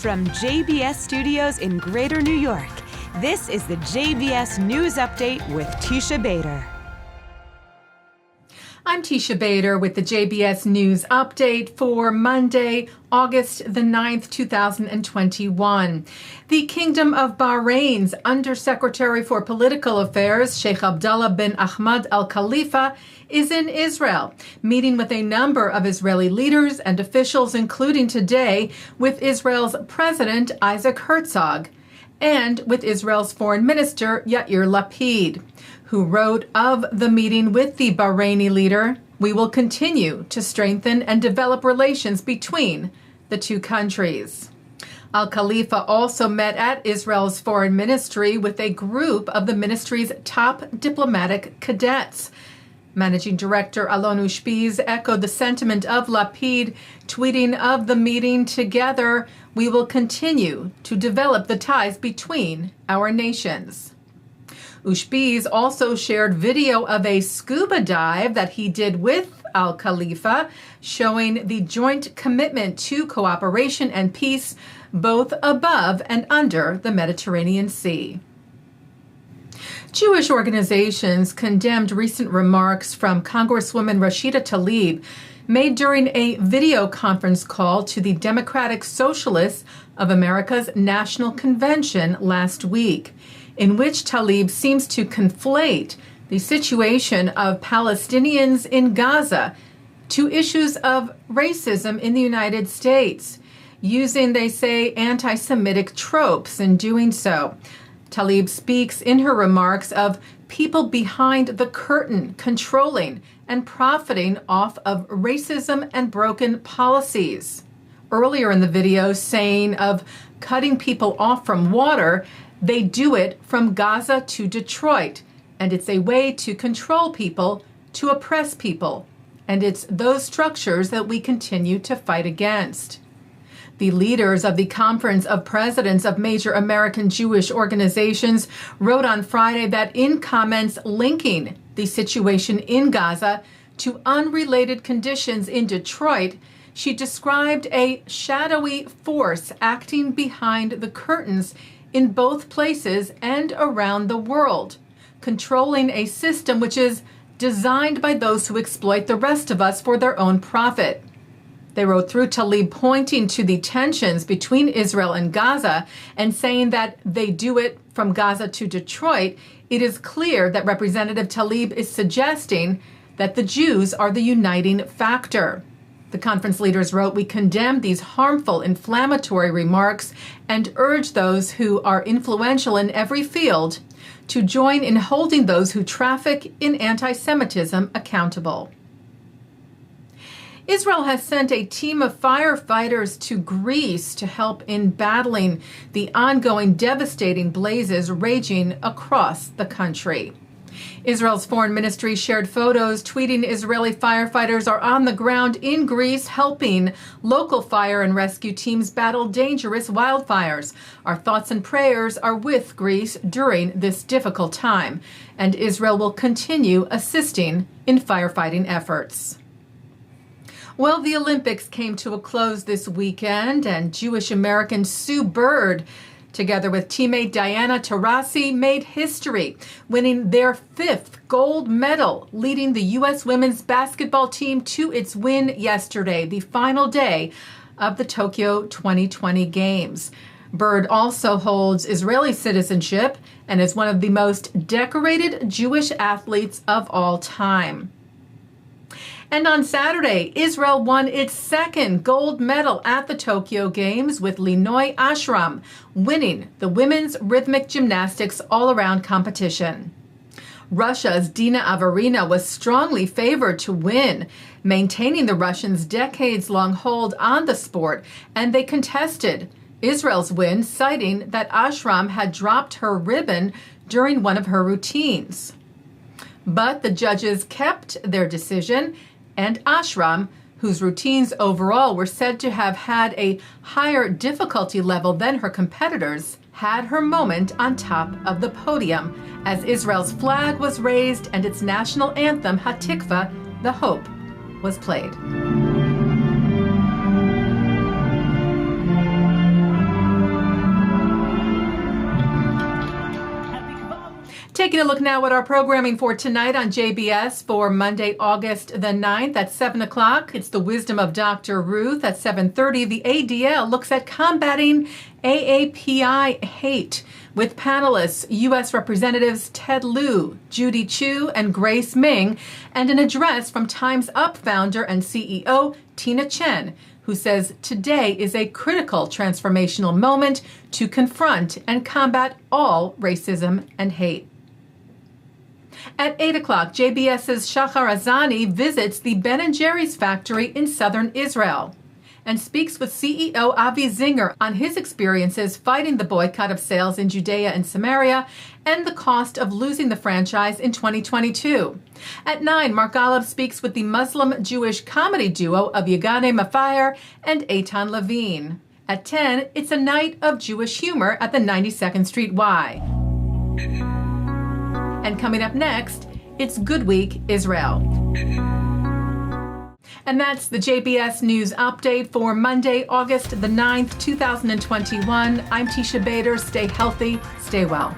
From JBS Studios in Greater New York, this is the JBS News Update with Teisha Bader. I'm Teisha Bader with the JBS News Update for Monday, August the 9th, 2021. The Kingdom of Bahrain's Undersecretary for Political Affairs, Sheikh Abdullah bin Ahmad Al Khalifa, is in Israel, meeting with a number of Israeli leaders and officials, including today with Israel's President Isaac Herzog and with Israel's Foreign Minister Yair Lapid, who wrote of the meeting with the Bahraini leader, "We will continue to strengthen and develop relations between the two countries." Al Khalifa also met at Israel's foreign ministry with a group of the ministry's top diplomatic cadets. Managing Director Alon Ushpiz echoed the sentiment of Lapid, tweeting of the meeting, "Together, we will continue to develop the ties between our nations." Ushpiz also shared video of a scuba dive that he did with Al Khalifa, showing the joint commitment to cooperation and peace both above and under the Mediterranean Sea. Jewish organizations condemned recent remarks from Congresswoman Rashida Tlaib made during a video conference call to the Democratic Socialists of America's National Convention last week, in which Tlaib seems to conflate the situation of Palestinians in Gaza to issues of racism in the United States, using, they say, anti-Semitic tropes in doing so. Tlaib speaks in her remarks of people behind the curtain controlling and profiting off of racism and broken policies. Earlier in the video, saying of cutting people off from water, they do it from Gaza to Detroit, and it's a way to control people, to oppress people, and it's those structures that we continue to fight against. The leaders of the Conference of Presidents of Major American Jewish Organizations wrote on Friday that in comments linking the situation in Gaza to unrelated conditions in Detroit, she described a shadowy force acting behind the curtains in both places and around the world, controlling a system which is designed by those who exploit the rest of us for their own profit. They wrote through Tlaib pointing to the tensions between Israel and Gaza and saying that they do it from Gaza to Detroit. It is clear that Representative Tlaib is suggesting that the Jews are the uniting factor. The conference leaders wrote, "We condemn these harmful, inflammatory remarks and urge those who are influential in every field to join in holding those who traffic in anti-Semitism accountable." Israel has sent a team of firefighters to Greece to help in battling the ongoing devastating blazes raging across the country. Israel's foreign ministry shared photos tweeting Israeli firefighters are on the ground in Greece helping local fire and rescue teams battle dangerous wildfires. "Our thoughts and prayers are with Greece during this difficult time, and Israel will continue assisting in firefighting efforts." Well, the Olympics came to a close this weekend, and Jewish American Sue Bird, together with teammate Diana Taurasi, made history, winning their 5th gold medal, leading the U.S. women's basketball team to its win yesterday, the final day of the Tokyo 2020 Games. Bird also holds Israeli citizenship and is one of the most decorated Jewish athletes of all time. And on Saturday, Israel won its 2nd gold medal at the Tokyo Games, with Linoy Ashram winning the women's rhythmic gymnastics all-around competition. Russia's Dina Averina was strongly favored to win, maintaining the Russians' decades-long hold on the sport, and they contested Israel's win, citing that Ashram had dropped her ribbon during one of her routines. But the judges kept their decision, and Ashram, whose routines overall were said to have had a higher difficulty level than her competitors, had her moment on top of the podium as Israel's flag was raised and its national anthem, Hatikva, the Hope, was played. Taking a look now at our programming for tonight on JBS for Monday, August the 9th at 7 o'clock. It's the Wisdom of Dr. Ruth. At 7:30, the ADL looks at combating AAPI hate with panelists U.S. Representatives Ted Lieu, Judy Chu, and Grace Ming, and an address from Time's Up founder and CEO Tina Chen, who says today is a critical transformational moment to confront and combat all racism and hate. At 8 o'clock, JBS's Shahar Azani visits the Ben & Jerry's factory in southern Israel and speaks with CEO Avi Zinger on his experiences fighting the boycott of sales in Judea and Samaria and the cost of losing the franchise in 2022. At 9, Mark Golub speaks with the Muslim-Jewish comedy duo of Yeganeh Mafaher and Eitan Levine. At 10, it's a night of Jewish humor at the 92nd Street Y. And coming up next, it's Good Week Israel. And that's the JBS News Update for Monday, August the 9th, 2021. I'm Teisha Bader. Stay healthy, stay well.